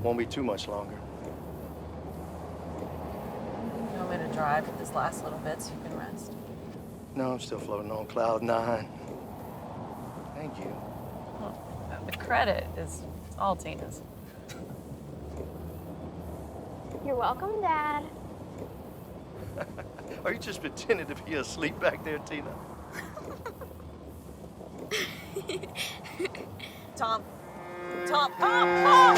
Won't be too much longer. You want me to drive this last little bit so you can rest? No, I'm still floating on cloud 9. Thank you. Well, the credit is all Tina's. You're welcome, Dad. Are you just pretending to be asleep back there, Tina? Tom! Tom! Tom!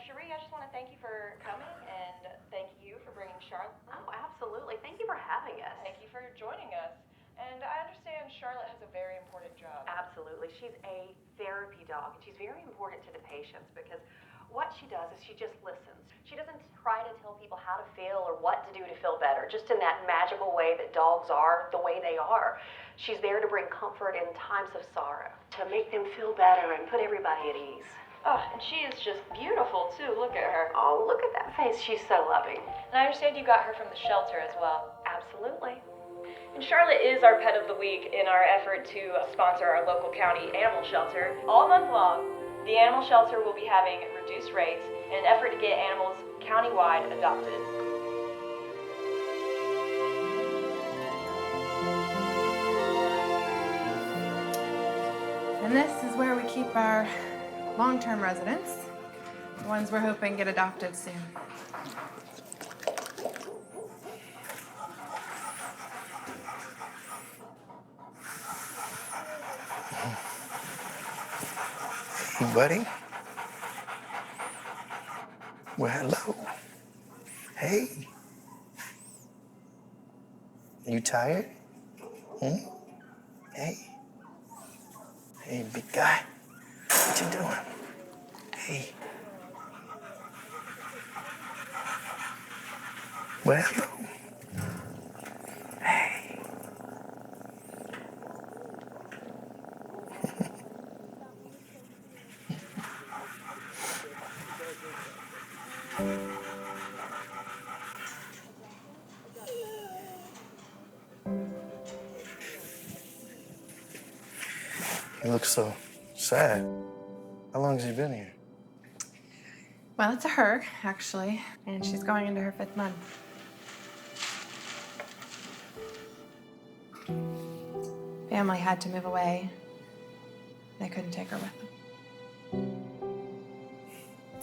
Cherie, I just want to thank you for coming and thank you for bringing Charlotte. Oh, absolutely. Thank you for having us. Thank you for joining us. And I understand Charlotte has a very important job. Absolutely. She's a therapy dog, and she's very important to the patients because what she does is she just listens. She doesn't try to tell people how to feel or what to do to feel better, just in that magical way that dogs are the way they are. She's there to bring comfort in times of sorrow, to make them feel better and put everybody at ease. Oh, and she is just beautiful, too. Look at her. Oh, look at that face. She's so loving. And I understand you got her from the shelter as well. Absolutely. And Charlotte is our pet of the week in our effort to sponsor our local county animal shelter. All month long, the animal shelter will be having reduced rates in an effort to get animals countywide adopted. And this is where we keep our long-term residents, the ones we're hoping get adopted soon. Buddy? Well, hello. Hey. You tired? Hey. Hey, big guy. What you doing? Hey. Well, hello. Hey. You look so sad. How long has he been here? Well, it's a her, actually, and she's going into her 5th month. Family had to move away. They couldn't take her with them.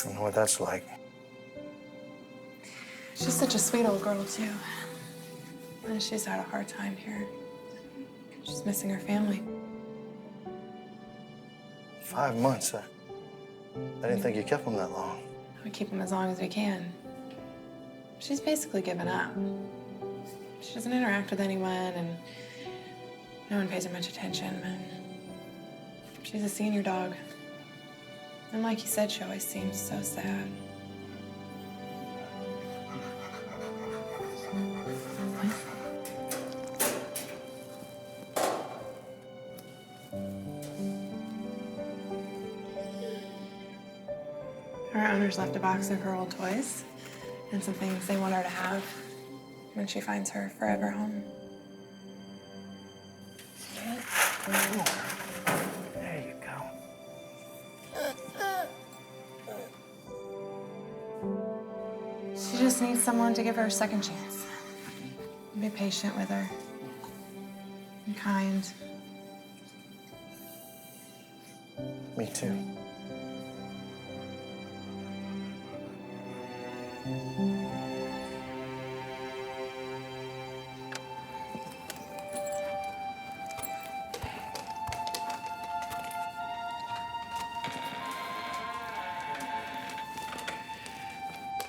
I know what that's like. She's such a sweet old girl, too. And she's had a hard time here. She's missing her family. 5 months. I didn't think you kept him that long. We keep them as long as we can. She's basically given up. She doesn't interact with anyone, and no one pays her much attention. And she's a senior dog. And like you said, she always seems so sad. Our owners left a box of her old toys and some things they want her to have when she finds her forever home. There you go. She just needs someone to give her a second chance. Be patient with her. And kind. Me too.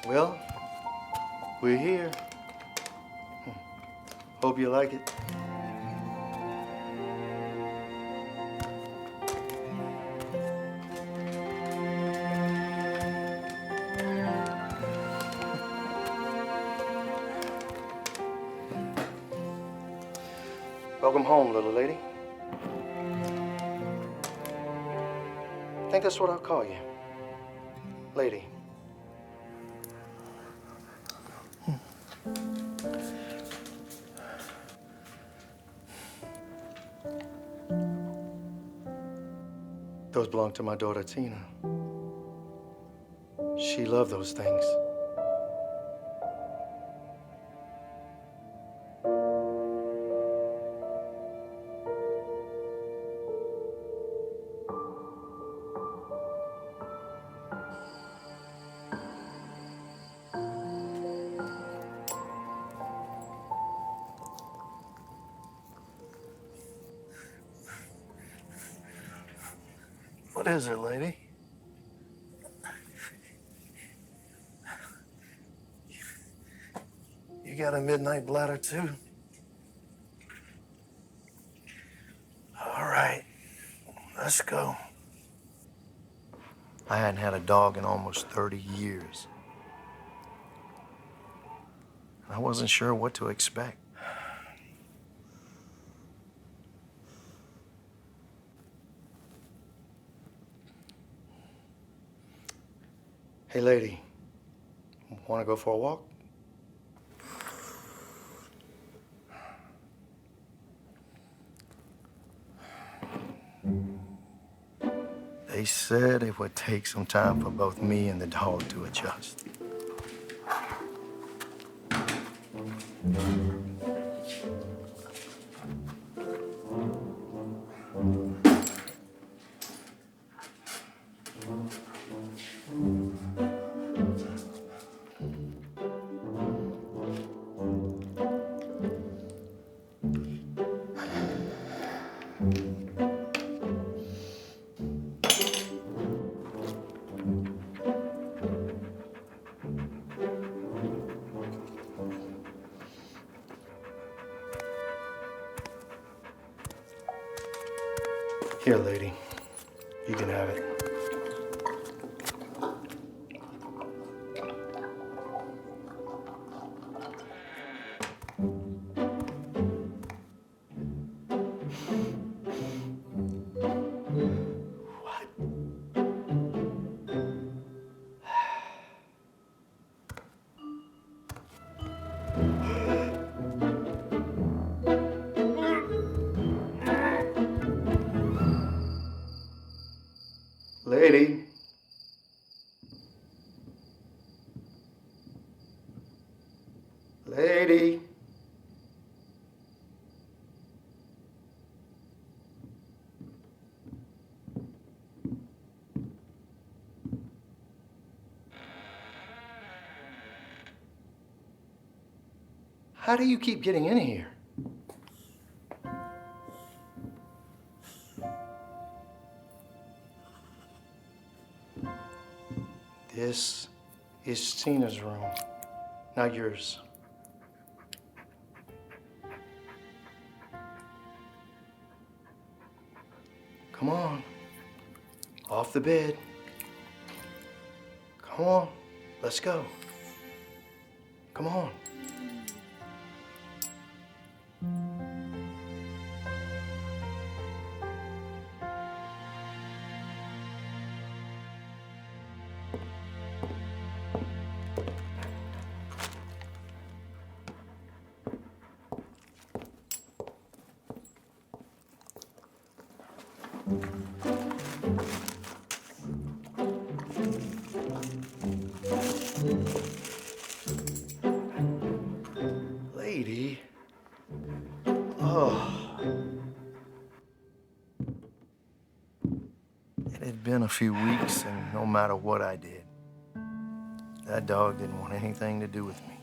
Well, we're here. Hope you like it. Welcome home, little lady. I think that's what I'll call you. Lady. Those belong to my daughter, Tina. She loved those things. What is it, lady? You got a midnight bladder, too? All right, let's go. I hadn't had a dog in almost 30 years. I wasn't sure what to expect. Hey, lady, want to go for a walk? They said it would take some time for both me and the dog to adjust. Here, lady. You can have it. Lady. Lady. How do you keep getting in here? This is Tina's room, not yours. Come on. Off the bed. Come on. Let's go. Come on. Lady. Oh. It had been a few weeks, and no matter what I did, that dog didn't want anything to do with me.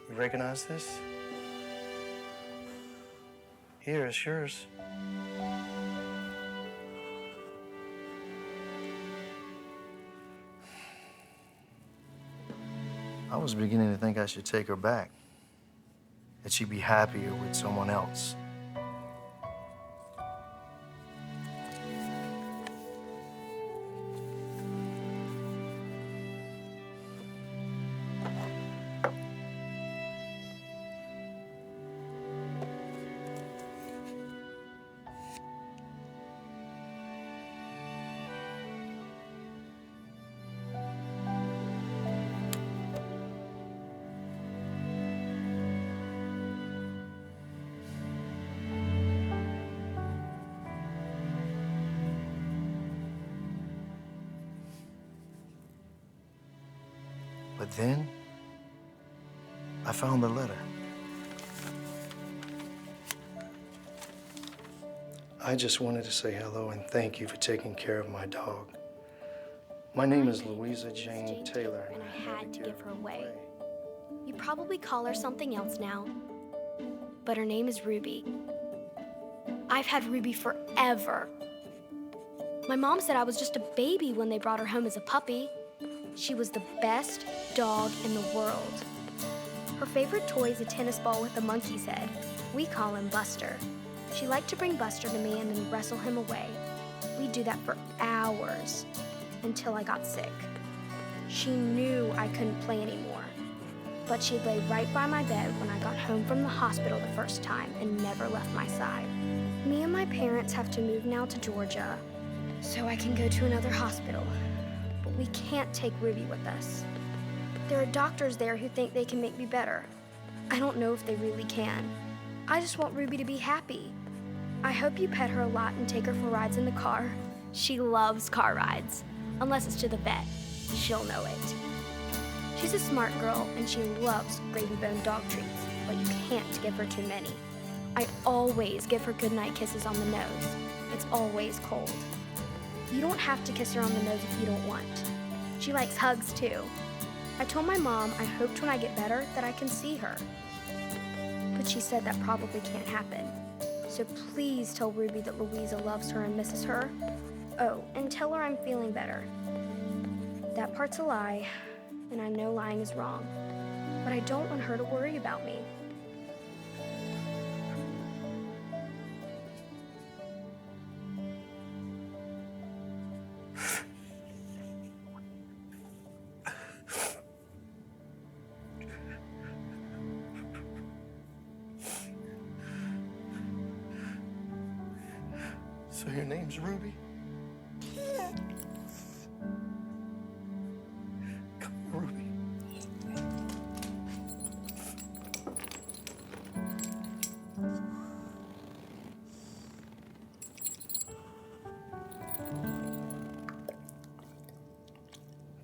You recognize this? Here, it's yours. I was beginning to think I should take her back. That she'd be happier with someone else. But then, I found the letter. I just wanted to say hello and thank you for taking care of my dog. My name is Louisa Jane Taylor, and I had to give her away. You probably call her something else now, but her name is Ruby. I've had Ruby forever. My mom said I was just a baby when they brought her home as a puppy. She was the best dog in the world. Her favorite toy is a tennis ball with a monkey's head. We call him Buster. She liked to bring Buster to me and then wrestle him away. We'd do that for hours until I got sick. She knew I couldn't play anymore, but she'd lay right by my bed when I got home from the hospital the first time and never left my side. Me and my parents have to move now to Georgia so I can go to another hospital. But we can't take Ruby with us. There are doctors there who think they can make me better. I don't know if they really can. I just want Ruby to be happy. I hope you pet her a lot and take her for rides in the car. She loves car rides. Unless it's to the vet. She'll know it. She's a smart girl and she loves gravy bone dog treats, but you can't give her too many. I always give her goodnight kisses on the nose. It's always cold. You don't have to kiss her on the nose if you don't want. She likes hugs too. I told my mom I hoped when I get better that I can see her. But she said that probably can't happen. So please tell Ruby that Louisa loves her and misses her. Oh, and tell her I'm feeling better. That part's a lie, and I know lying is wrong. But I don't want her to worry about me. So your name's Ruby? Come on, Ruby.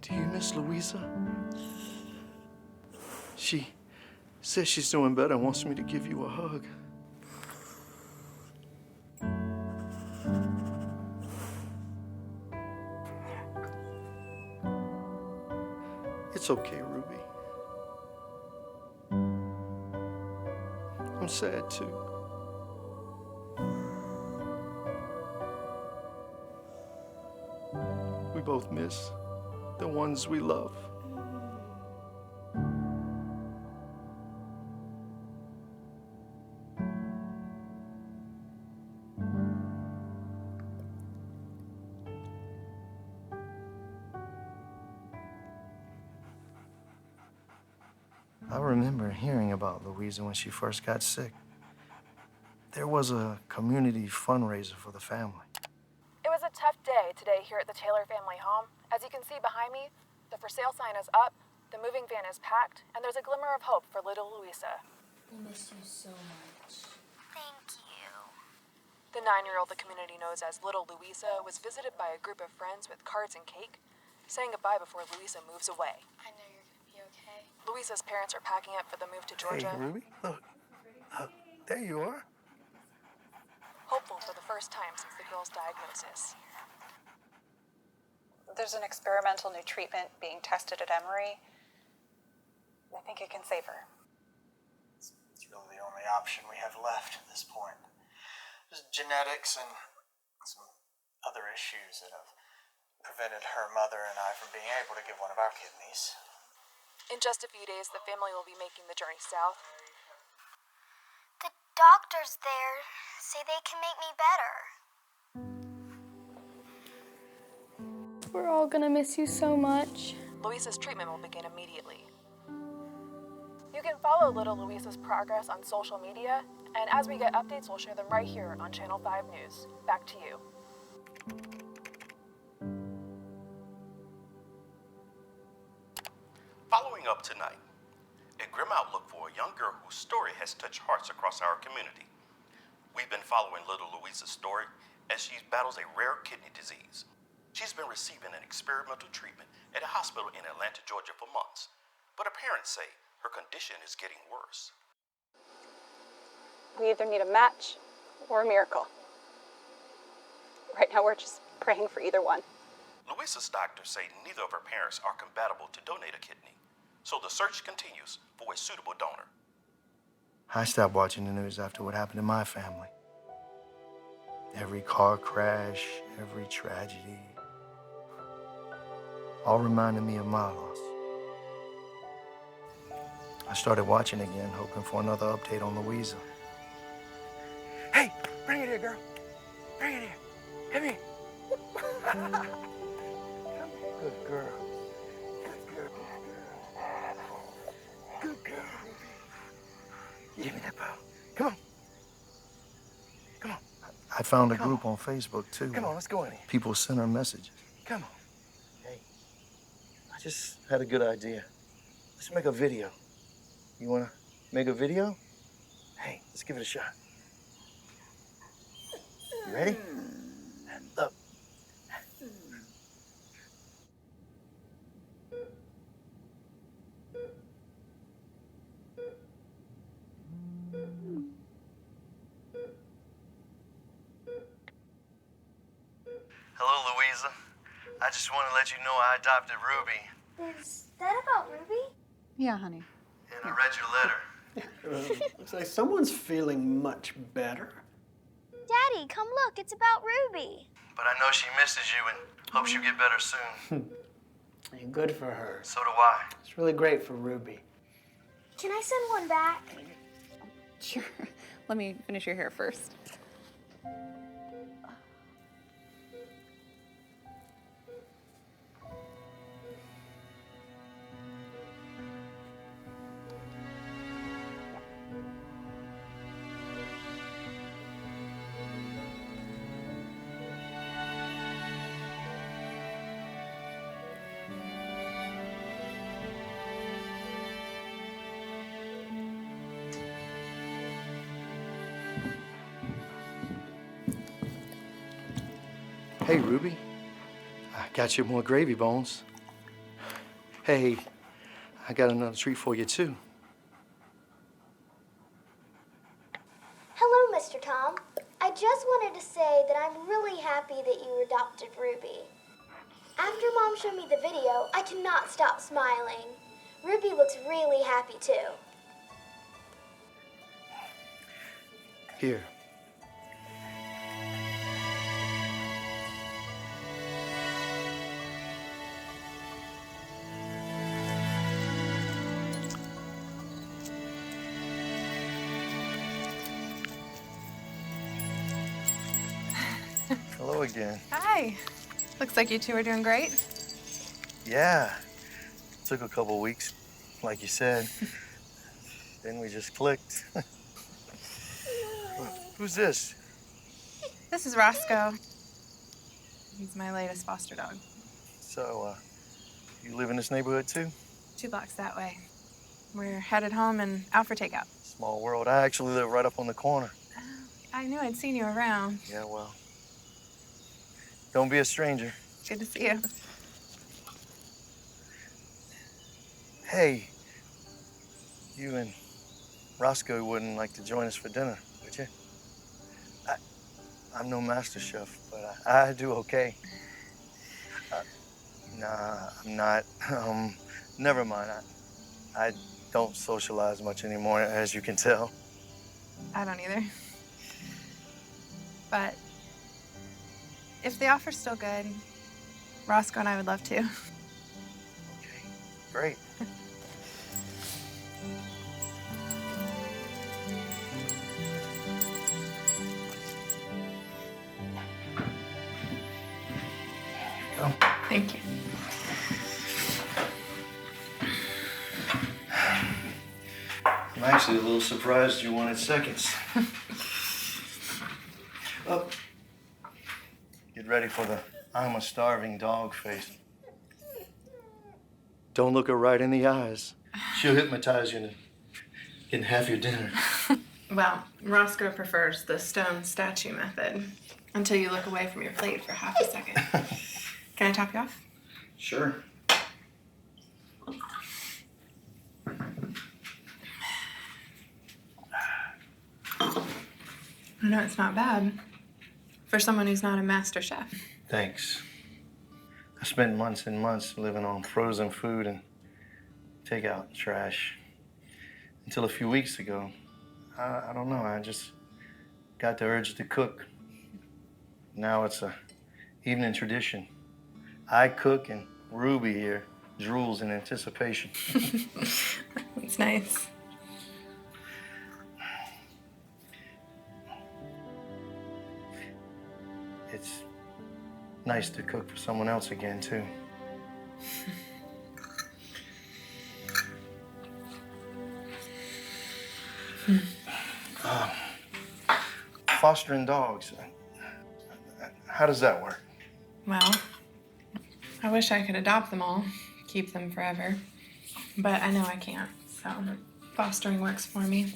Do you miss Louisa? She says she's doing better and wants me to give you a hug. It's okay, Ruby. I'm sad too. We both miss the ones we love. I remember hearing about Louisa when she first got sick. There was a community fundraiser for the family. It was a tough day today here at the Taylor family home. As you can see behind me, the for sale sign is up, the moving van is packed, and there's a glimmer of hope for little Louisa. We miss you so much. Thank you. The 9-year-old the community knows as Little Louisa was visited by a group of friends with cards and cake, saying goodbye before Louisa moves away. I know you're gonna be okay. Louisa's parents are packing up for the move to Georgia, Hey, Ruby, look. There you are. hopeful for the first time since the girl's diagnosis. There's an experimental new treatment being tested at Emory. I think it can save her. still the only option we have left at this point. Just genetics and some other issues that have prevented her mother and I from being able to give one of our kidneys. In just a few days, the family will be making the journey south. The doctors there say they can make me better. We're all gonna miss you so much. Luisa's treatment will begin immediately. You can follow little Luisa's progress on social media, and as we get updates, we'll share them right here on Channel 5 News. Back to you. Following up tonight, a grim outlook for a young girl whose story has touched hearts across our community. We've been following little Louisa's story as she battles a rare kidney disease. She's been receiving an experimental treatment at a hospital in Atlanta, Georgia for months, but her parents say her condition is getting worse. We either need a match or a miracle. Right now, we're just praying for either one. Louisa's doctors say neither of her parents are compatible to donate a kidney, so the search continues for a suitable donor. I stopped watching the news after what happened in my family. Every car crash, every tragedy, all reminded me of my loss. I started watching again, hoping for another update on Louisa. Hey, bring it here, girl. Bring it here. Come here. Come here. Good girl. Good girl. Good girl. Give me that ball. Come on. Come on. I found a group on Facebook, too. Come on, let's go in here. People send her messages. Come on. Hey, I just had a good idea. Let's make a video. You want to make a video? Hey, let's give it a shot. You ready? Look. Hello, Louisa. I just want to let you know I adopted Ruby. Is that about Ruby? Yeah, honey. And I read your letter. Looks like someone's feeling much better. Daddy, come look, it's about Ruby. But I know she misses you and hopes you get better soon. Hey, good for her. So do I. It's really great for Ruby. Can I send one back? Sure. Let me finish your hair first. Hey, Ruby. I got you more gravy bones. Hey, I got another treat for you, too. Hello, Mr. Tom. I just wanted to say that I'm really happy that you adopted Ruby. After Mom showed me the video, I cannot stop smiling. Ruby looks really happy, too. Here. Hello again. Hi. Looks like you two are doing great. Yeah. Took a couple weeks, like you said. Then we just clicked. Who's this? This is Roscoe. He's my latest foster dog. So, you live in this neighborhood too? 2 blocks that way. We're headed home and out for takeout. Small world. I actually live right up on the corner. I knew I'd seen you around. Yeah, well, don't be a stranger. Good to see you. Hey, you and Roscoe wouldn't like to join us for dinner, would you? I'm no master chef, but I do okay. Nah, I'm not. Never mind. I don't socialize much anymore, as you can tell. I don't either. But if the offer's still good, Roscoe and I would love to. Okay, great. Go. Thank you. I'm actually a little surprised you wanted seconds. Oh. Get ready for the I'm a starving dog face. Don't look her right in the eyes. She'll hypnotize you into getting half your dinner. Well, Roscoe prefers the stone statue method until you look away from your plate for half a second. Can I top you off? Sure. I know it's not bad for someone who's not a master chef. Thanks. I spent months and months living on frozen food and takeout trash until a few weeks ago. I don't know, I just got the urge to cook. Now it's a evening tradition. I cook and Ruby here drools in anticipation. It's nice. It's nice to cook for someone else again, too. Fostering dogs, how does that work? Well, I wish I could adopt them all, keep them forever. But I know I can't, so fostering works for me.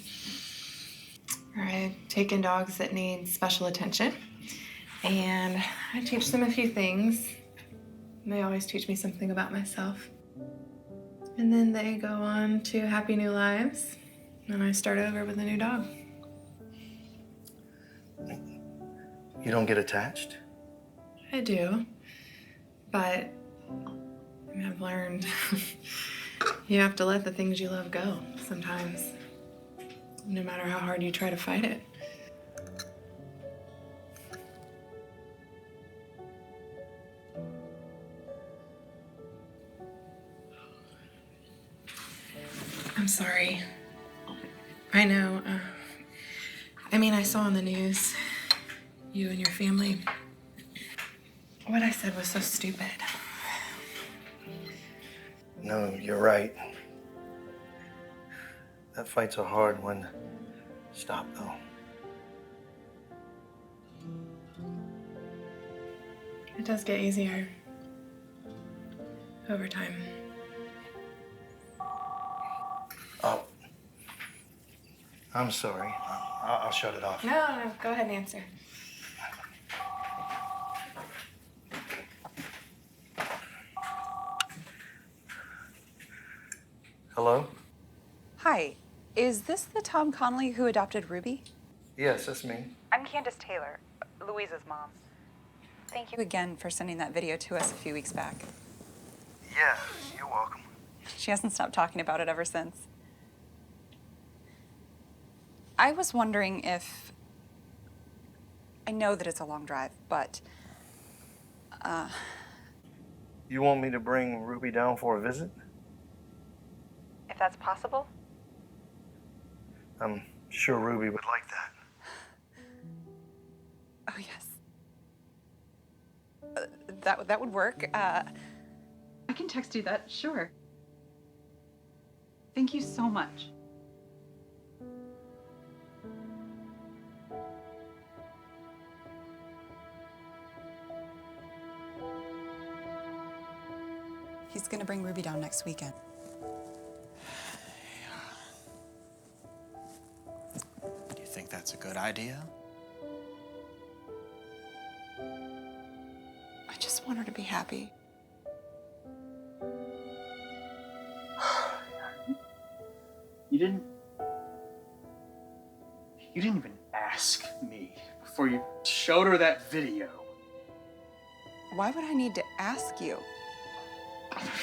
I take in dogs that need special attention, and I teach them a few things. They always teach me something about myself. And then they go on to happy new lives, and I start over with a new dog. You don't get attached? I do, but I've learned you have to let the things you love go sometimes, no matter how hard you try to fight it. I'm sorry. I know. I saw on the news, you and your family. What I said was so stupid. No, you're right. That fight's a hard one to stop, though. It does get easier over time. Oh. I'm sorry. I'll shut it off. No, go ahead and answer. Hello? Hi, is this the Tom Connelly who adopted Ruby? Yes, that's me. I'm Candace Taylor, Louisa's mom. Thank you again for sending that video to us a few weeks back. Yeah, you're welcome. She hasn't stopped talking about it ever since. I was wondering if... I know that it's a long drive, but... You want me to bring Ruby down for a visit? If that's possible? I'm sure Ruby would like that. Oh, yes. That would work. I can text you that, sure. Thank you so much. He's gonna bring Ruby down next weekend. Do you think that's a good idea? I just want her to be happy. You didn't even ask me before you showed her that video. Why would I need to ask you?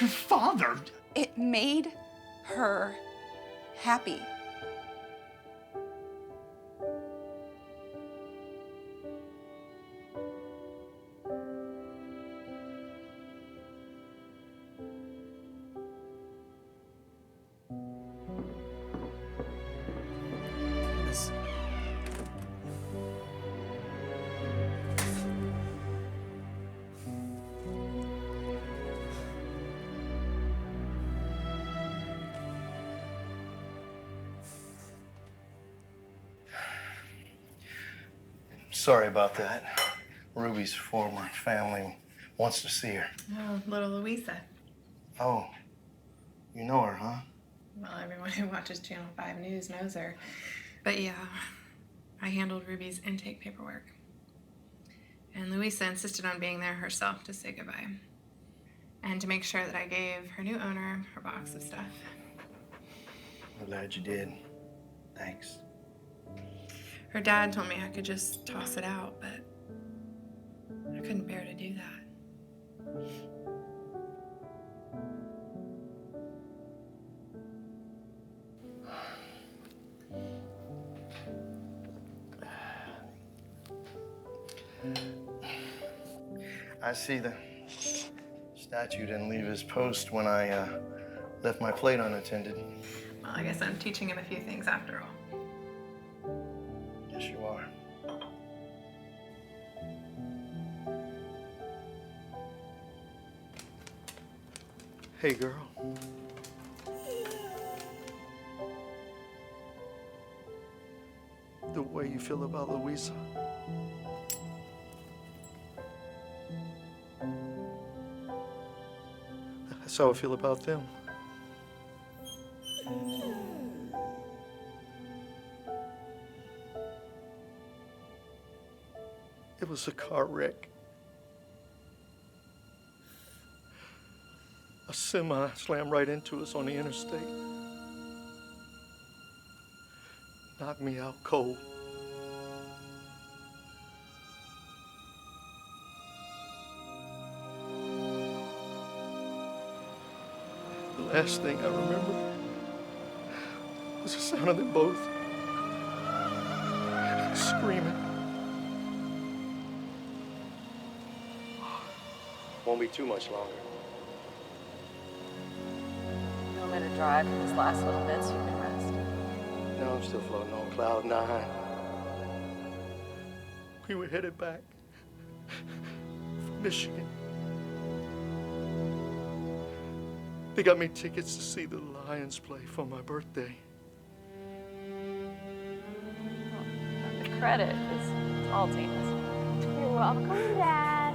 Your father. It made her happy. Sorry about that. Ruby's former family wants to see her. Oh, little Louisa. Oh, you know her, huh? Well, everyone who watches Channel 5 News knows her. But yeah, I handled Ruby's intake paperwork. And Louisa insisted on being there herself to say goodbye. And to make sure that I gave her new owner her box of stuff. I'm glad you did. Thanks. Her dad told me I could just toss it out, but I couldn't bear to do that. I see the statue didn't leave his post when I left my plate unattended. Well, I guess I'm teaching him a few things after all. Yes, you are. Hey, girl. The way you feel about Louisa. That's how I feel about them. It was a car wreck. A semi slammed right into us on the interstate. Knocked me out cold. The last thing I remember was the sound of them both screaming. Won't be too much longer. You want me to drive for this last little bit so you can rest? No, I'm still floating on cloud 9. We were headed back from Michigan. They got me tickets to see the Lions play for my birthday. Well, the credit is all Tina's. You're welcome, Dad.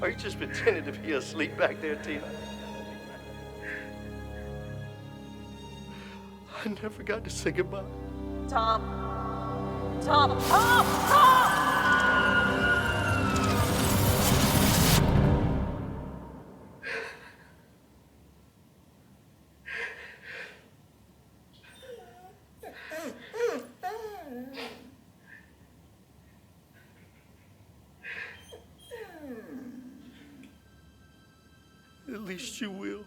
Are you just pretending to be asleep back there, Tina? I never got to say goodbye. Tom! Tom! Tom! Tom! At least you will.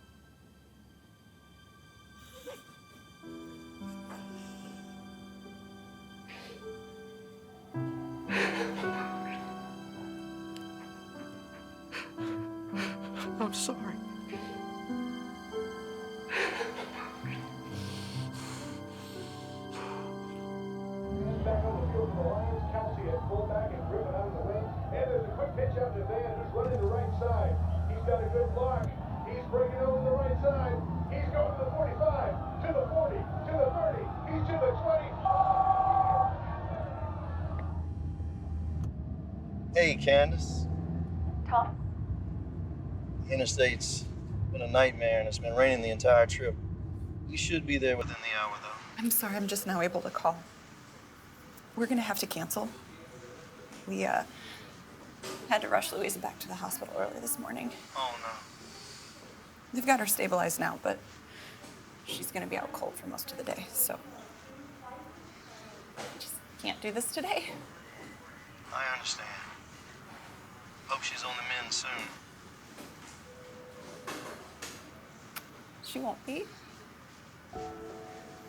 I'm sorry. Back on the field for the Lions, Kalsi at fullback and Griffin out of the wing. And there's a quick pitch out to Van, who's running the right side. He's got a good block. He's breaking over the right side. He's going to the 45, to the 40, to the 30. He's to the 20. Hey, Candace. Tom? The interstate's been a nightmare and it's been raining the entire trip. You should be there within the hour, though. I'm sorry, I'm just now able to call. We're gonna have to cancel. We had to rush Louisa back to the hospital early this morning. Oh, no. They've got her stabilized now, but she's gonna be out cold for most of the day, so I just can't do this today. I understand. Hope she's on the mend soon. She won't be.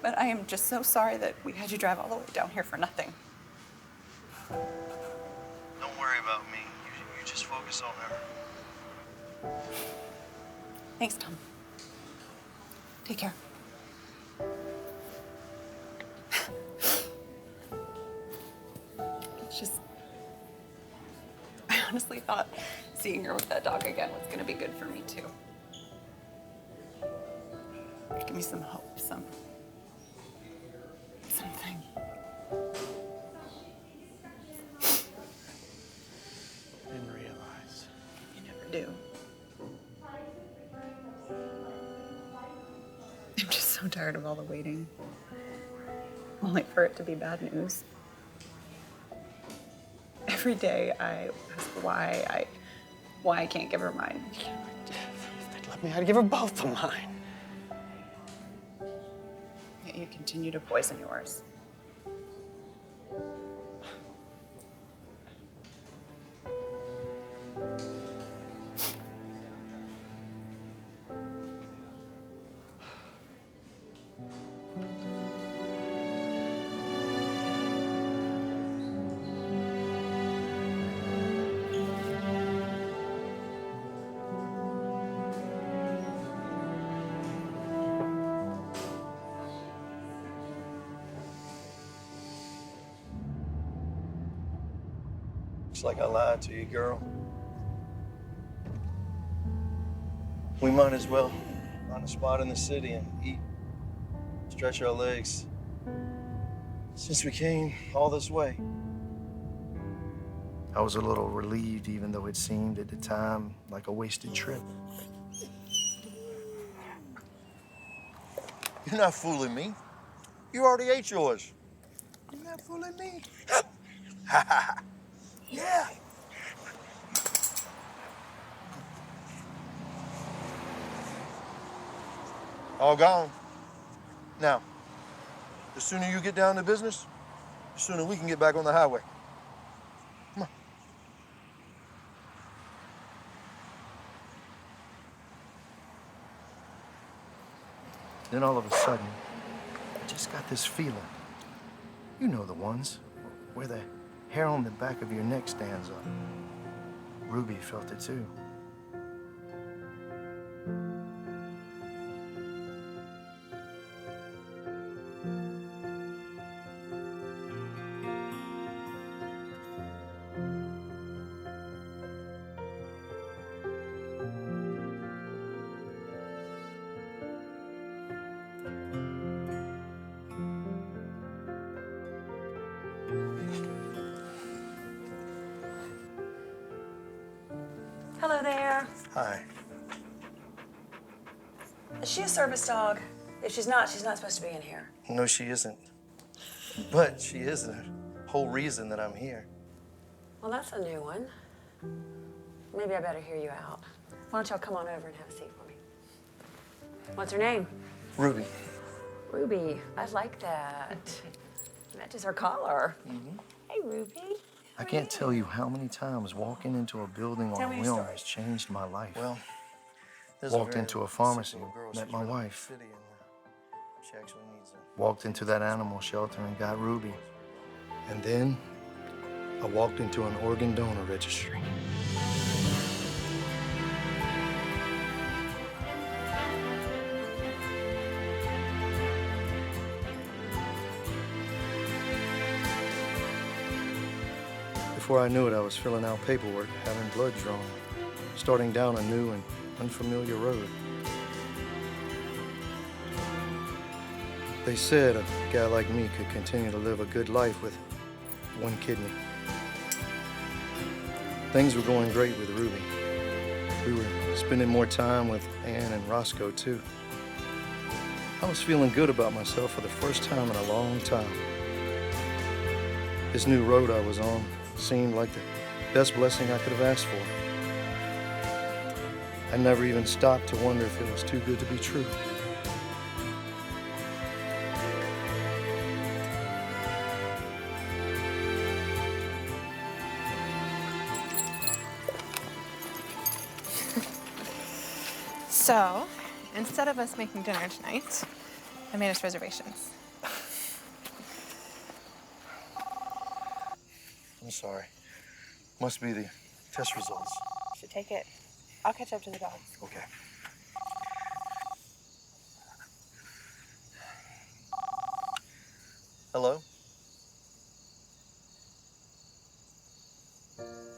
But I am just so sorry that we had you drive all the way down here for nothing. Don't worry about me. You just focus on her. Thanks, Tom. Take care. It's just, I honestly thought seeing her with that dog again was gonna be good for me too. Give me some hope, some so tired of all the waiting. Only for it to be bad news. Every day I ask why I can't give her mine. They'd let me, I'd give her both of mine. Yet you continue to poison yours. Looks like I lied to you, girl. We might as well find a spot in the city and eat, stretch our legs. Since we came all this way. I was a little relieved, even though it seemed at the time like a wasted trip. You're not fooling me. You already ate yours. You're not fooling me. Ha ha. Yeah. All gone. Now, the sooner you get down to business, the sooner we can get back on the highway. Come on. Then all of a sudden, I just got this feeling. You know the ones, where the hair on the back of your neck stands up. Ruby felt it too. Hello there. Hi. Is she a service dog? If she's not supposed to be in here. No, she isn't. But she is the whole reason that I'm here. Well, that's a new one. Maybe I better hear you out. Why don't y'all come on over and have a seat for me? What's her name? Ruby. Ruby. I like that. Matches her collar. Mm-hmm. Hey, Ruby. I can't tell you how many times walking into a building Tell on me a your whim story. has changed my life. Well, walked into a pharmacy, met my wife. She actually needs a... Walked into that animal shelter and got Ruby. And then I walked into an organ donor registry. Before I knew it, I was filling out paperwork, having blood drawn, starting down a new and unfamiliar road. They said a guy like me could continue to live a good life with one kidney. Things were going great with Ruby. We were spending more time with Ann and Roscoe, too. I was feeling good about myself for the first time in a long time. This new road I was on seemed like the best blessing I could have asked for. I never even stopped to wonder if it was too good to be true. So, instead of us making dinner tonight, I made us reservations. I'm sorry. Must be the test results. Should take it. I'll catch up to the dogs. Okay. Hello?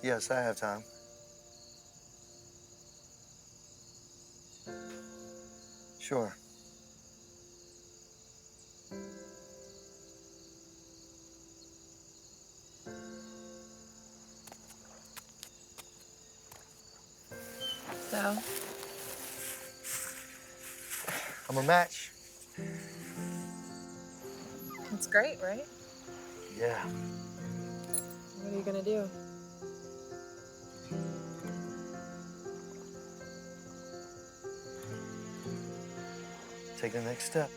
Yes, I have time. Sure. So, I'm a match. That's great, right? Yeah. What are you gonna do? Take the next step.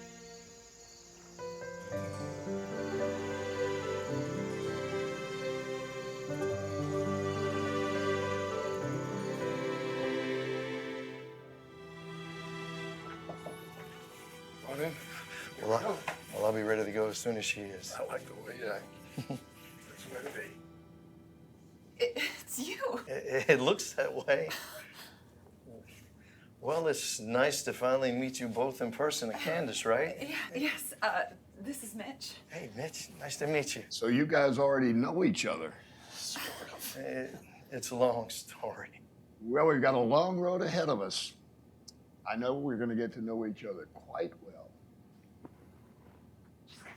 Morning. Well, I'll be ready to go as soon as she is. I like the way you act. That's the way to be. It's you. It looks that way. Well, it's nice to finally meet you both in person at Candace, right? Yeah, yes. This is Mitch. Hey, Mitch, nice to meet you. So you guys already know each other? Sort of. It's a long story. Well, we've got a long road ahead of us. I know we're going to get to know each other quite well.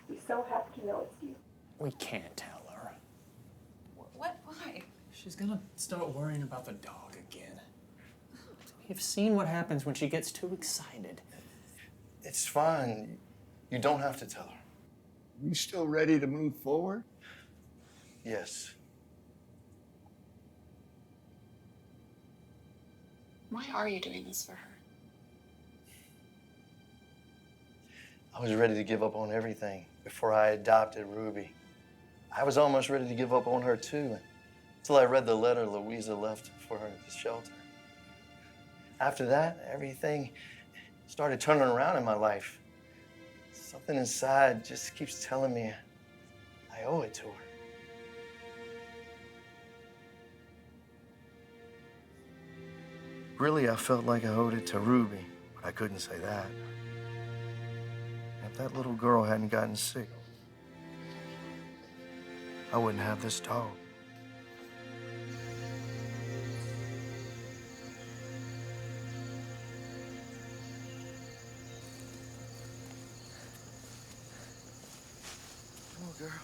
He's so happy to know it's you. We can't tell her. What? Why? She's gonna start worrying about the dog again. We've seen what happens when she gets too excited. It's fine. You don't have to tell her. You still ready to move forward? Yes. Why are you doing this for her? I was ready to give up on everything before I adopted Ruby. I was almost ready to give up on her too, until I read the letter Louisa left for her at the shelter. After that, everything started turning around in my life. Something inside just keeps telling me I owe it to her. Really, I felt like I owed it to Ruby, but I couldn't say that. If that little girl hadn't gotten sick, I wouldn't have this dog. Come on, girl.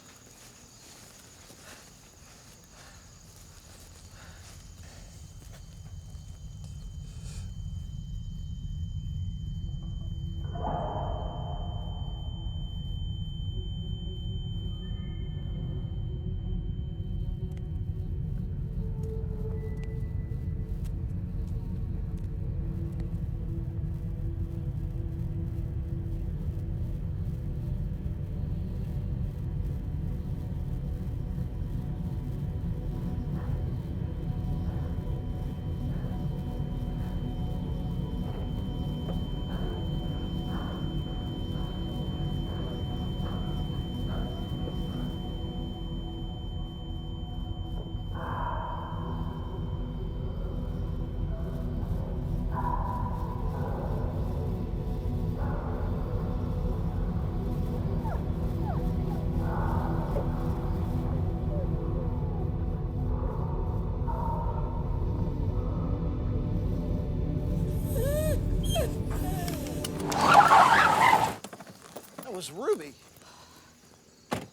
That was Ruby.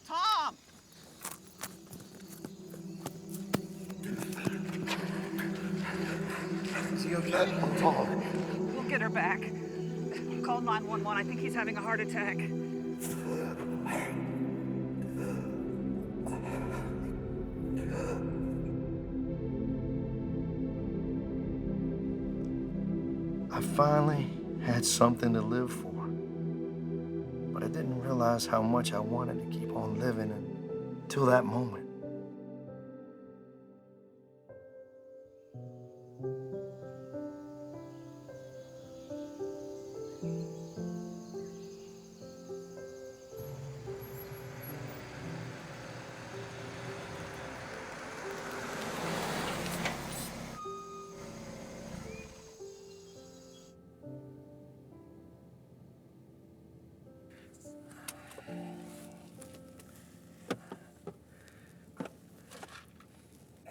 Tom! Is he okay? Tom. We'll get her back. Call 911. I think he's having a heart attack. I finally had something to live for. But I didn't realize how much I wanted to keep on living until that moment.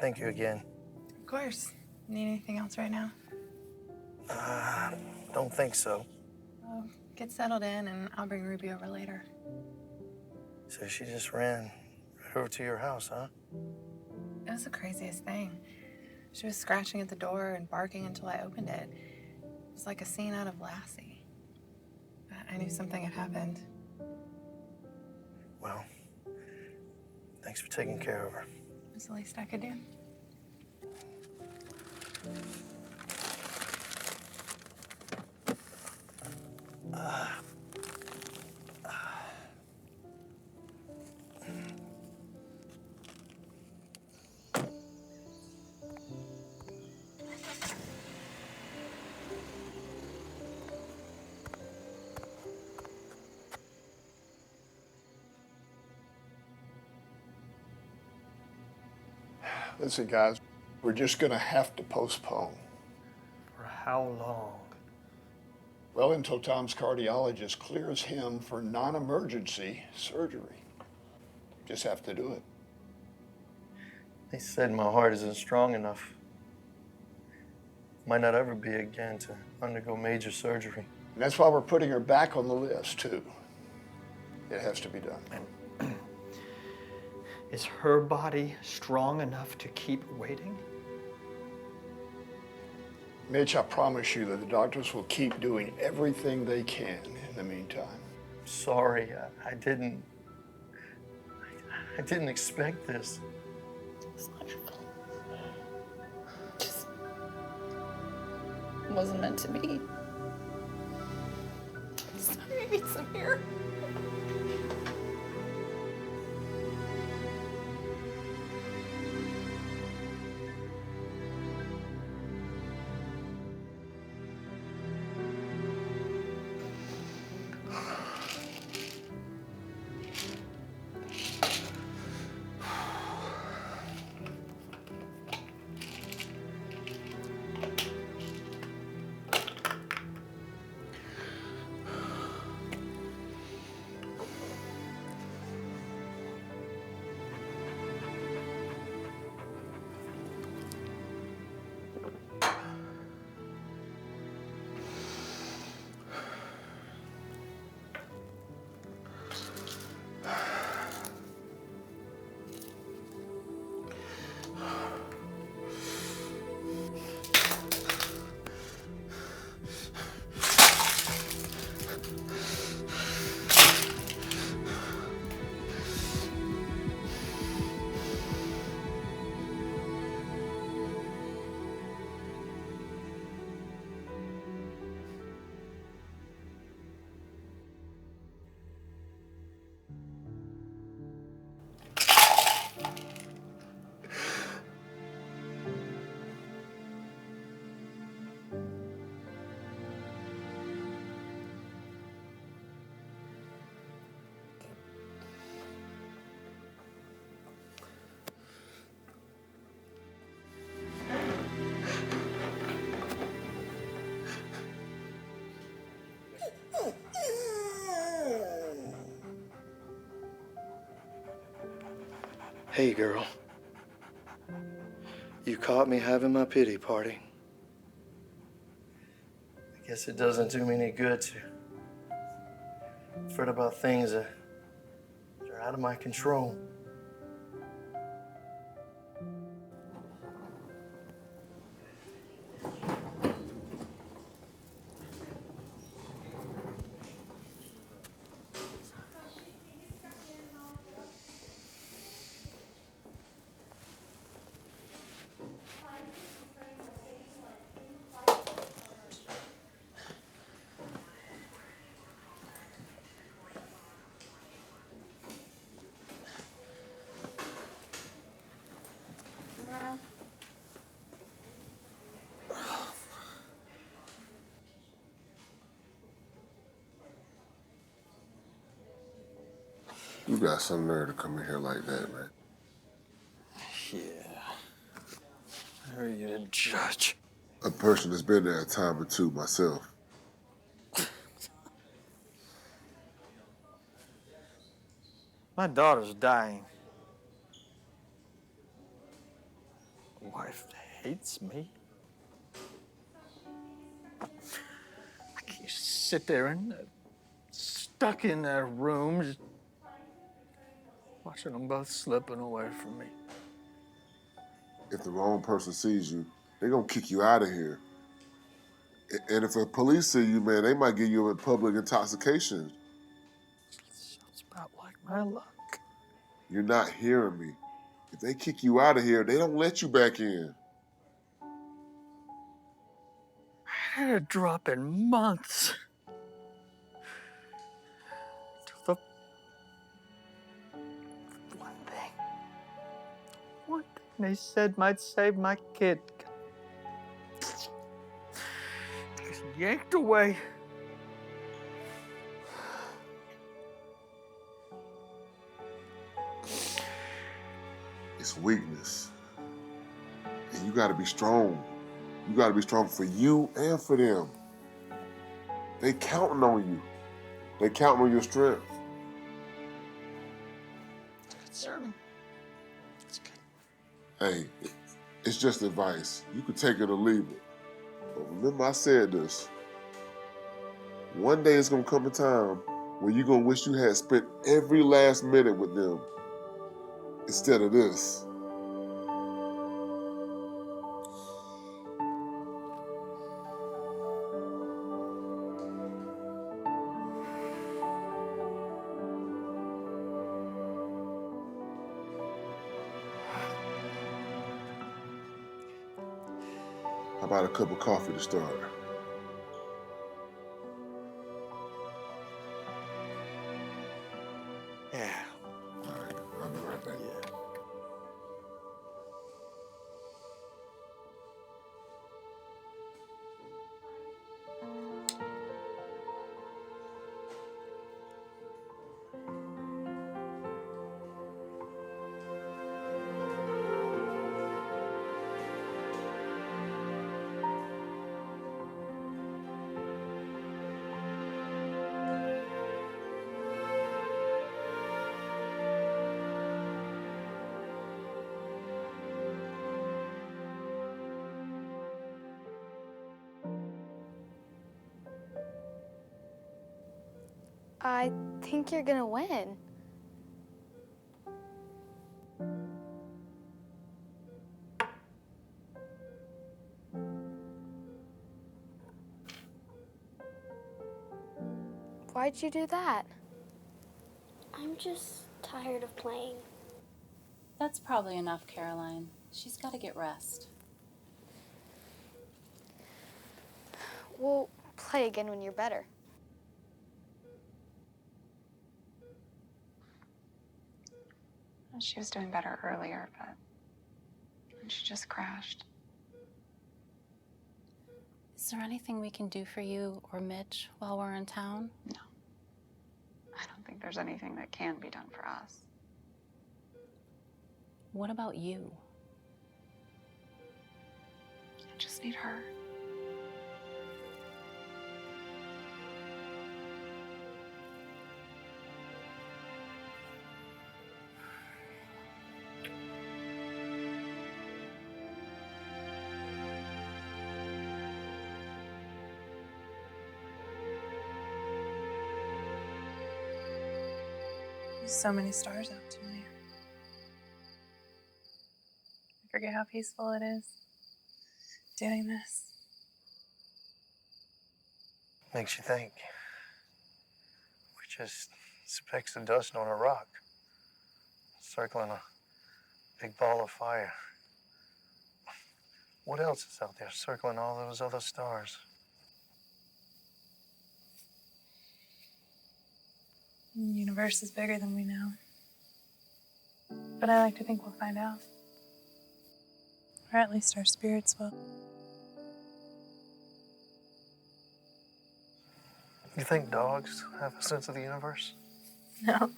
Thank you again. Of course. Need anything else right now? Don't think so. Well, get settled in and I'll bring Ruby over later. So she just ran right over to your house, huh? It was the craziest thing. She was scratching at the door and barking until I opened it. It was like a scene out of Lassie. I I knew something had happened. Well, thanks for taking care of her. It was the least I could do. Listen, guys, we're just gonna have to postpone. For how long? Well, until Tom's cardiologist clears him for non-emergency surgery. Just have to do it. They said my heart isn't strong enough. Might not ever be again to undergo major surgery. And that's why we're putting her back on the list, too. It has to be done. Is her body strong enough to keep waiting? Mitch, I promise you that the doctors will keep doing everything they can in the meantime. Sorry, I didn't expect this. It's not your fault. Just wasn't meant to be. Sorry, it's here. Hey, girl. You caught me having my pity party. I guess it doesn't do me any good to fret about things that are out of my control. You got some nerve to come in here like that, man. Yeah. Who are you to judge? A person that's been there a time or two myself. My daughter's dying. A wife hates me. I can't sit there and stuck in that room, just watching them both slipping away from me. If the wrong person sees you, they're gonna kick you out of here. And if the police see you, man, they might get you in public intoxication. Sounds about like my luck. You're not hearing me. If they kick you out of here, they don't let you back in. I had a drop in months. Till the one thing they said might save my kid was yanked away. It's weakness. And you gotta be strong. You gotta be strong for you and for them. They counting on you. They counting on your strength. Concerning. Hey, it's just advice. You can take it or leave it. But remember I said this. One day it's gonna come a time when you're gonna wish you had spent every last minute with them instead of this. How about a cup of coffee to start? Yeah. All right, I'll be right back. Yeah. I think you're gonna win. Why'd you do that? I'm just tired of playing. That's probably enough, Caroline. She's got to get rest. We'll play again when you're better. She was doing better earlier, but she just crashed. Is there anything we can do for you or Mitch while we're in town? No. I don't think there's anything that can be done for us. What about you? I just need her. There's so many stars out tonight. I forget how peaceful it is doing this. Makes you think. We're just specks of dust on a rock, circling a big ball of fire. What else is out there circling all those other stars? The universe is bigger than we know. But I like to think we'll find out. Or at least our spirits will. You think dogs have a sense of the universe? No.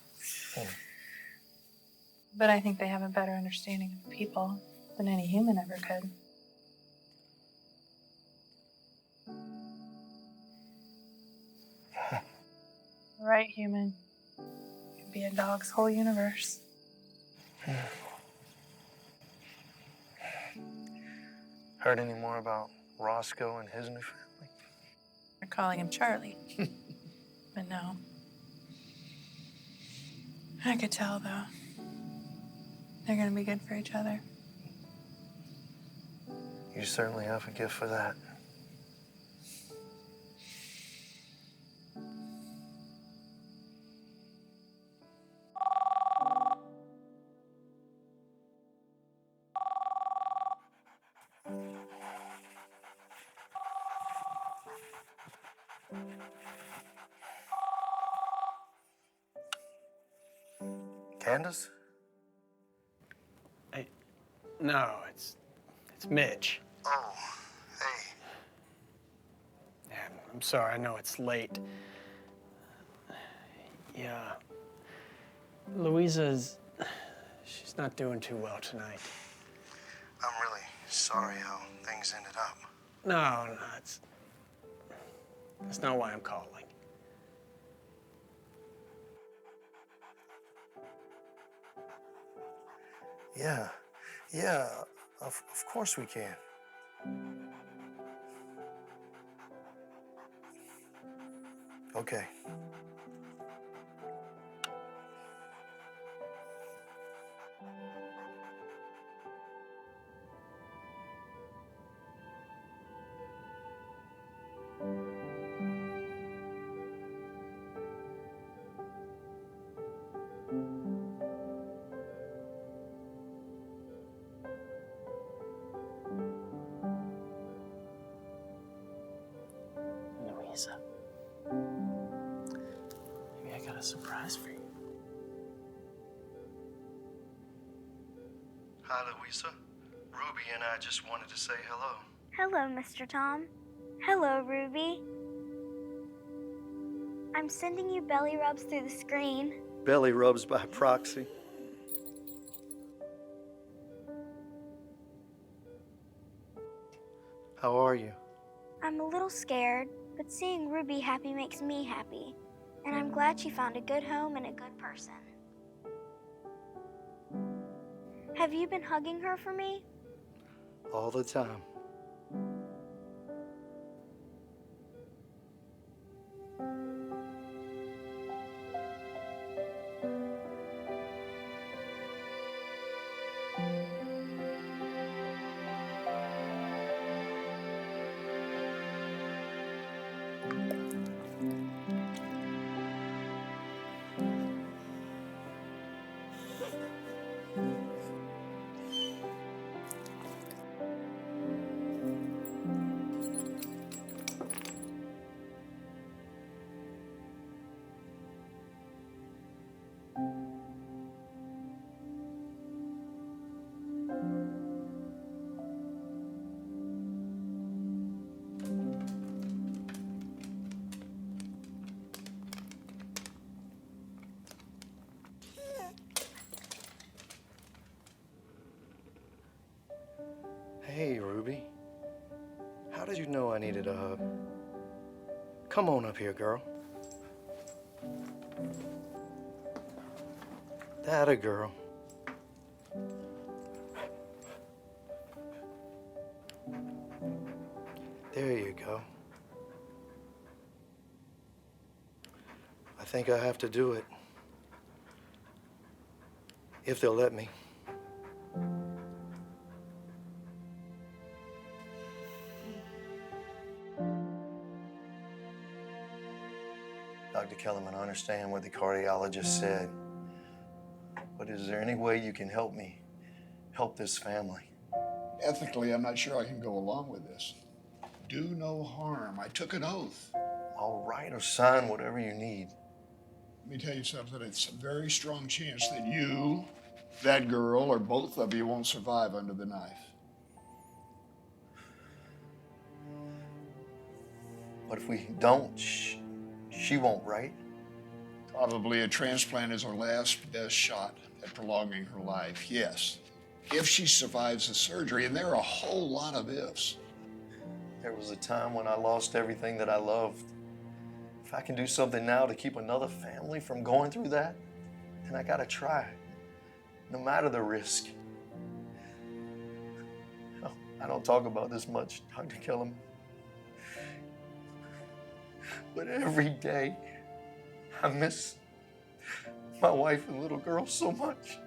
But I think they have a better understanding of people than any human ever could. The right human could be a dog's whole universe. Heard any more about Roscoe and his new family? They're calling him Charlie. But no. I could tell, though. They're gonna be good for each other. You certainly have a gift for that. Candace? Hey, no, it's Mitch. Oh, hey. Yeah, I'm sorry, I know it's late. Yeah, she's not doing too well tonight. I'm really sorry how things ended up. No, that's not why I'm calling. Yeah, of course we can. Okay. Louisa, maybe I got a surprise for you. Hi, Louisa. Ruby and I just wanted to say hello. Hello, Mr. Tom. Hello, Ruby. I'm sending you belly rubs through the screen. Belly rubs by proxy. How are you? I'm a little scared, but seeing Ruby happy makes me happy. And I'm glad she found a good home and a good person. Have you been hugging her for me? All the time. Hey, Ruby. How did you know I needed a hug? Come on up here, girl. That a girl. There you go. I think I have to do it. If they'll let me. Dr. Kellerman, I understand what the cardiologist said, but is there any way you can help me help this family? Ethically, I'm not sure I can go along with this. Do no harm. I took an oath. I'll write or sign whatever you need. Let me tell you something. It's a very strong chance that you, that girl, or both of you won't survive under the knife. But if we don't, she won't, right? Probably a transplant is her last best shot at prolonging her life, yes. If she survives the surgery, and there are a whole lot of ifs. There was a time when I lost everything that I loved. If I can do something now to keep another family from going through that, then I gotta try, no matter the risk. I don't talk about this much, Dr. Kellerman. But every day, I miss my wife and little girl so much.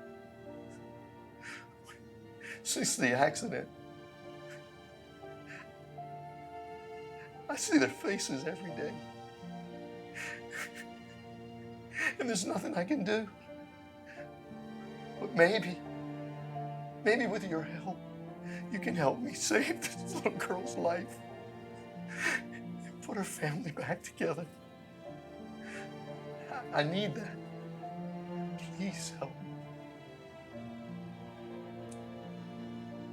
Since the accident, I see their faces every day. And there's nothing I can do. But maybe with your help, you can help me save this little girl's life and put her family back together. I need that. Please help me.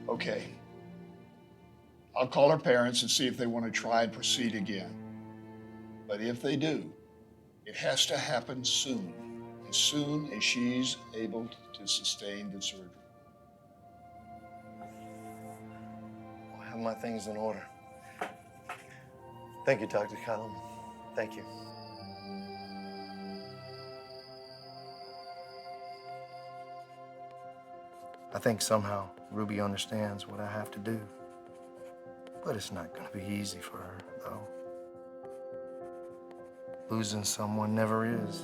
Okay. I'll call her parents and see if they want to try and proceed again. But if they do, it has to happen soon as she's able to sustain the surgery. I'll have my things in order. Thank you, Dr. Kalsi. Thank you. I think somehow Ruby understands what I have to do. But it's not going to be easy for her, though. Losing someone never is.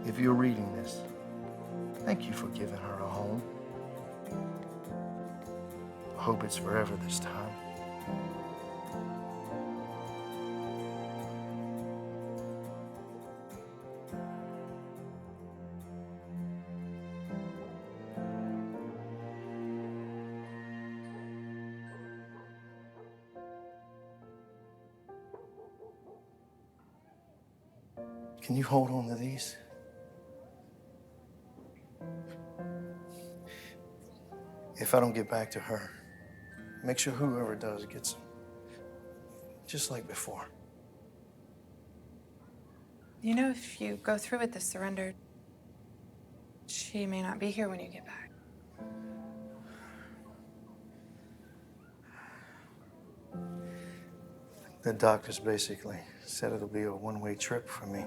If you're reading this, thank you for giving her a home. I hope it's forever this time. Can you hold on to these? If I don't get back to her, make sure whoever does gets them. Just like before. You know, if you go through with this surrender, she may not be here when you get back. The doctors basically said it'll be a one-way trip for me.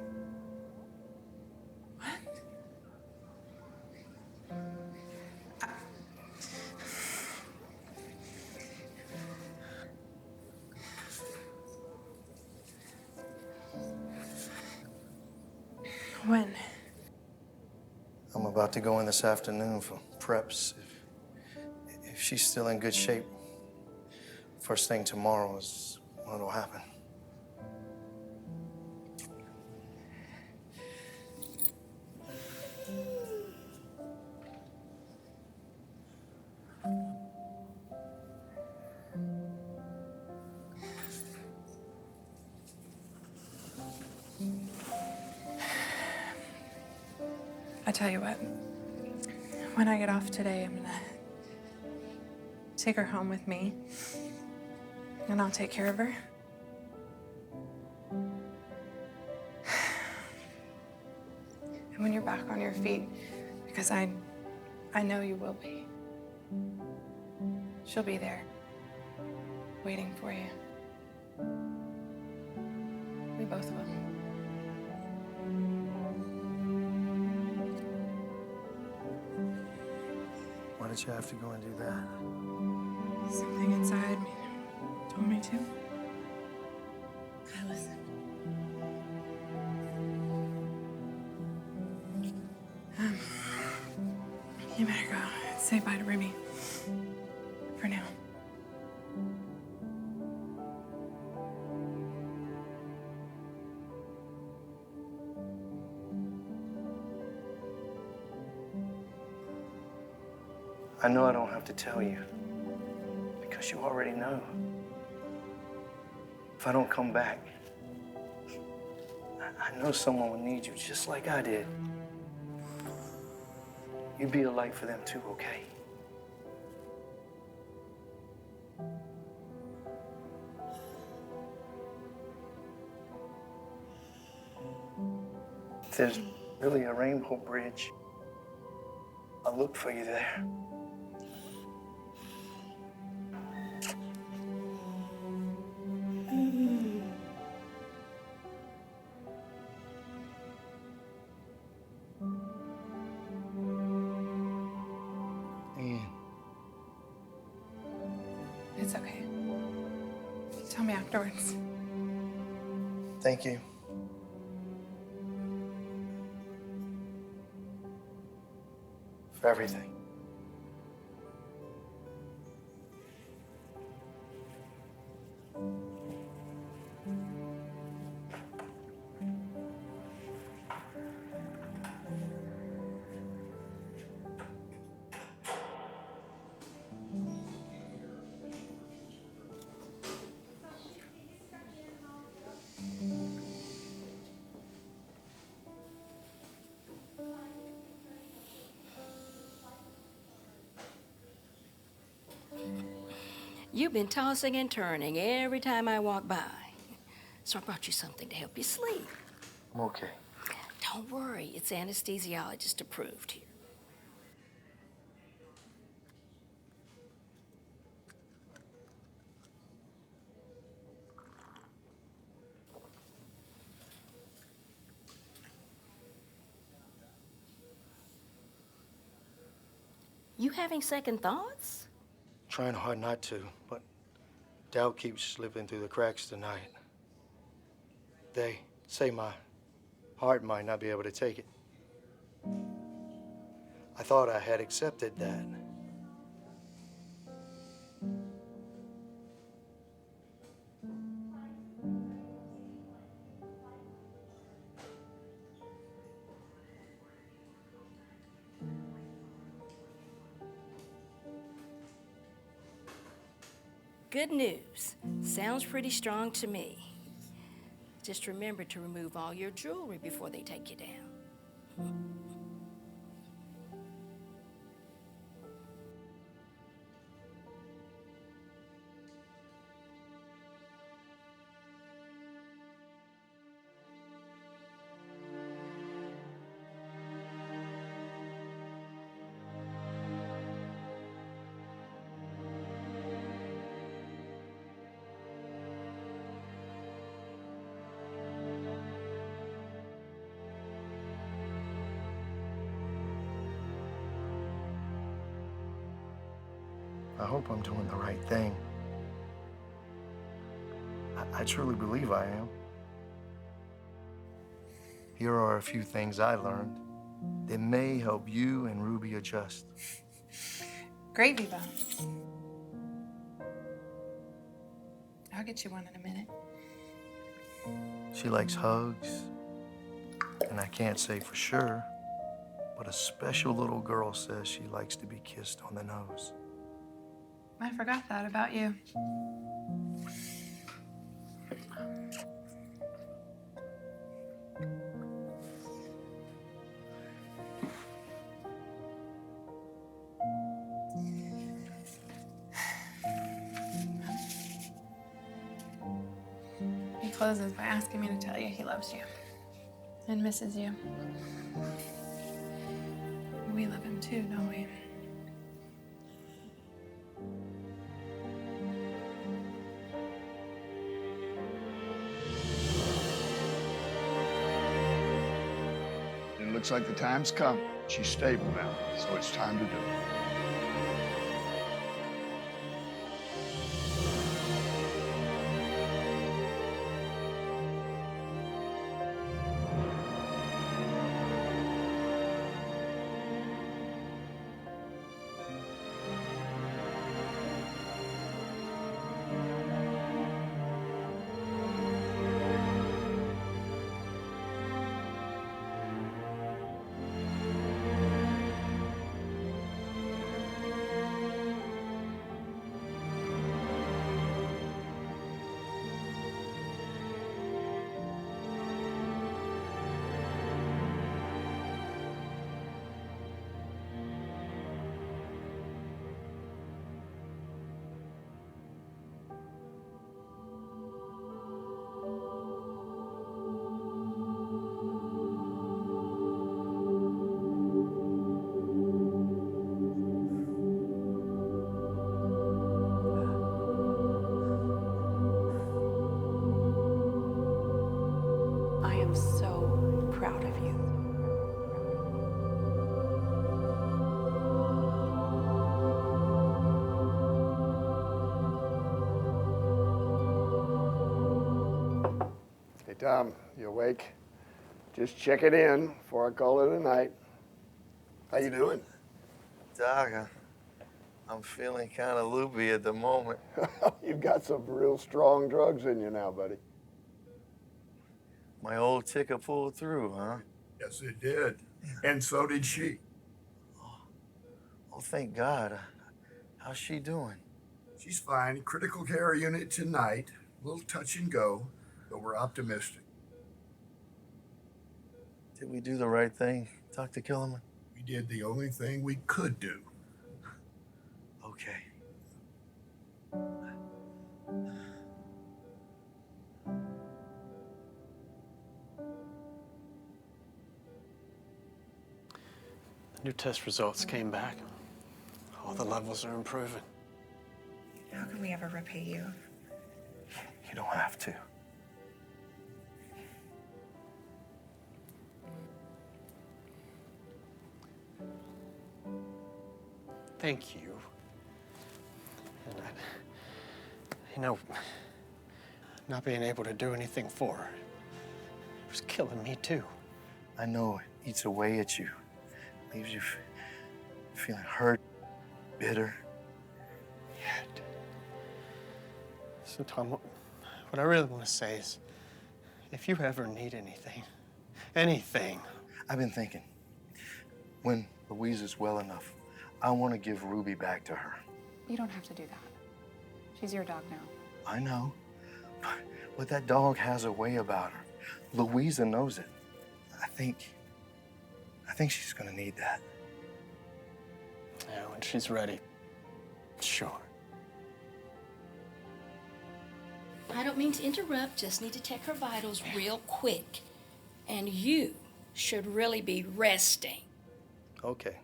When? I'm about to go in this afternoon for preps. If she's still in good shape, first thing tomorrow is when it'll happen. I tell you what, when I get off today, I'm gonna take her home with me, and I'll take care of her. And when you're back on your feet, because I know you will be, she'll be there, waiting for you. We both will. Why did you have to go and do that? Something inside me told me to. Listen. You better go and say bye to Ruby. For now. I know I don't have to tell you, because you already know. If I don't come back, I know someone will need you just like I did. You be a light for them too, okay? If there's really a rainbow bridge, I'll look for you there. It's okay. Tell me afterwards. Thank you. For everything. You've been tossing and turning every time I walk by. So I brought you something to help you sleep. I'm okay. Don't worry, it's anesthesiologist approved here. You having second thoughts? Trying hard not to, but doubt keeps slipping through the cracks tonight. They say my heart might not be able to take it. I thought I had accepted that. Good news. Sounds pretty strong to me. Just remember to remove all your jewelry before they take you down. I hope I'm doing the right thing. I truly believe I am. Here are a few things I learned that may help you and Ruby adjust. Gravy bone. I'll get you one in a minute. She likes hugs, and I can't say for sure, but a special little girl says she likes to be kissed on the nose. I forgot that about you. He closes by asking me to tell you he loves you and misses you. We love him too, don't we? It looks like the time's come. She's stable now, so it's time to do it. I am so proud of you. Hey, Tom, you awake? Just check it in before I call it a night. How you doing? Doc, I'm feeling kind of loopy at the moment. You've got some real strong drugs in you now, buddy. My old ticker pulled through, huh? Yes, it did. And so did she. Oh, thank God. How's she doing? She's fine. Critical care unit tonight. A little touch and go, but we're optimistic. Did we do the right thing, Dr. Killerman? We did the only thing we could do. Okay. Your test results came back. All the levels are improving. How can we ever repay you? You don't have to. Thank you. And you know, not being able to do anything for her was killing me too. I know it eats away at you. Leaves you feeling hurt, bitter. So, Tom, what I really want to say is, if you ever need anything. I've been thinking, when Louise is well enough, I want to give Ruby back to her. You don't have to do that. She's your dog now. I know, but that dog has a way about her. Louisa knows it. I think she's gonna need that. Yeah, when she's ready, sure. I don't mean to interrupt, just need to check her vitals real quick. And you should really be resting. Okay.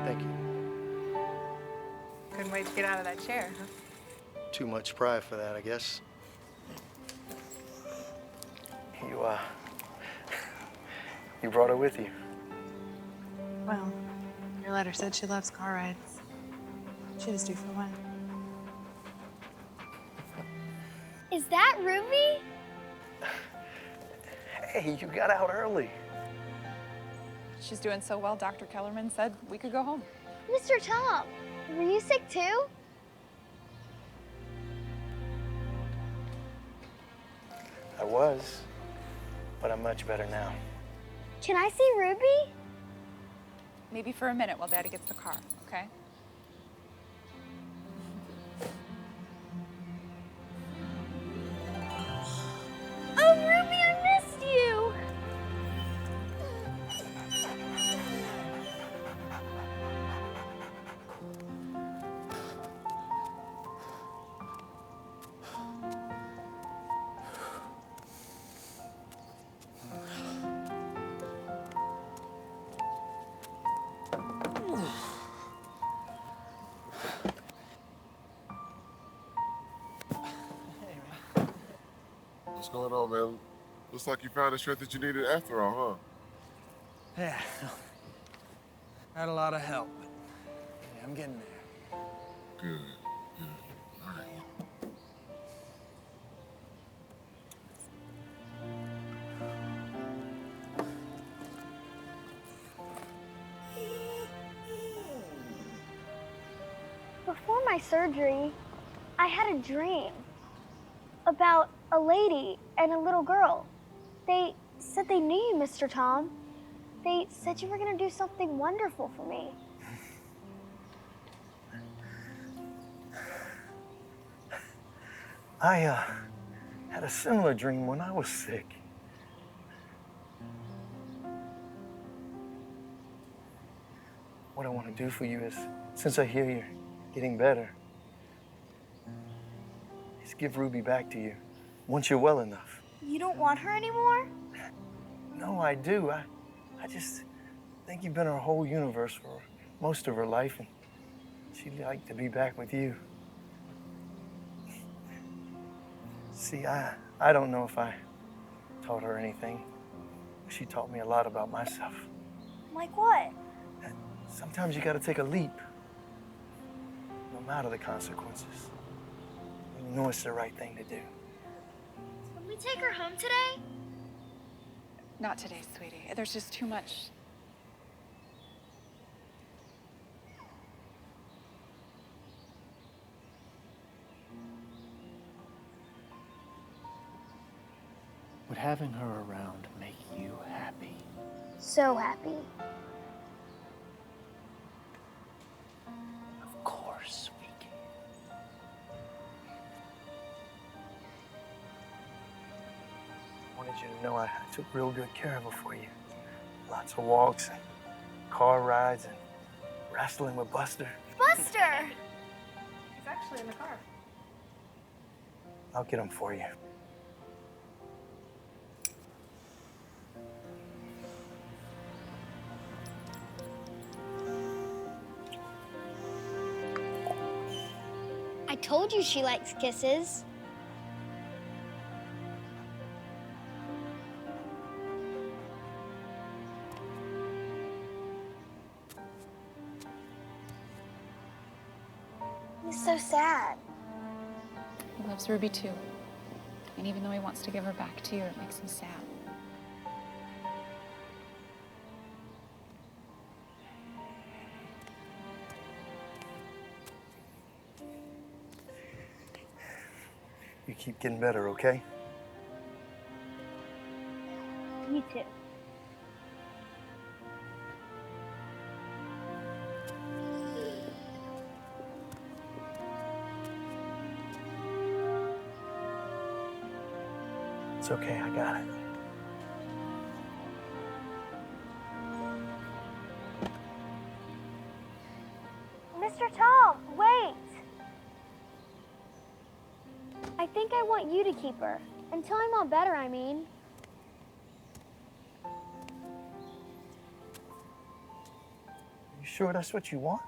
Thank you. Couldn't wait to get out of that chair, huh? Too much pride for that, I guess. You brought her with you. Well, your letter said she loves car rides. She was due for one. Is that Ruby? Hey, you got out early. She's doing so well, Dr. Kellerman said we could go home. Mr. Tom, were you sick too? I was, but I'm much better now. Can I see Ruby? Maybe for a minute while Daddy gets the car, okay? Oh, Ruby, I missed you! What's going on, man? Looks like you found the strength that you needed after all, huh? Yeah. Had a lot of help, but yeah, I'm getting there. Good, good. All right. Before my surgery, I had a dream about a lady and a little girl. They said they knew you, Mr. Tom. They said you were gonna do something wonderful for me. I had a similar dream when I was sick. What I want to do for you is, since I hear you're getting better, is give Ruby back to you once you're well enough. You don't want her anymore? No, I do. I just think you've been her whole universe for most of her life, and she'd like to be back with you. See, I don't know if I taught her anything. She taught me a lot about myself. Like what? Sometimes you gotta take a leap, no matter the consequences. You know it's the right thing to do. Can we take her home today? Not today, sweetie. There's just too much. Would having her around make you happy? So happy. Of course we can. I wanted you to know I took real good care of her for you. Lots of walks and car rides and wrestling with Buster. Buster! He's actually in the car. I'll get him for you. I told you she likes kisses. He's so sad. He loves Ruby too. And even though he wants to give her back to you, it makes him sad. You keep getting better, okay? You too. It's okay, I got it. Mr. Tom, wait! I think I want you to keep her. Until I'm all better, I mean. You sure that's what you want?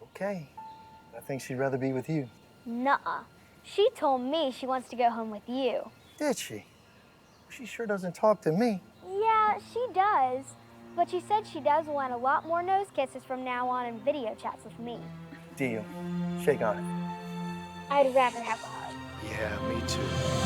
Okay. I think she'd rather be with you. Nuh-uh. She told me she wants to go home with you. Did she? She sure doesn't talk to me. Yeah, she does. But she said she does want a lot more nose kisses from now on and video chats with me. Deal. Shake on it. I'd rather have a hug. Yeah, me too.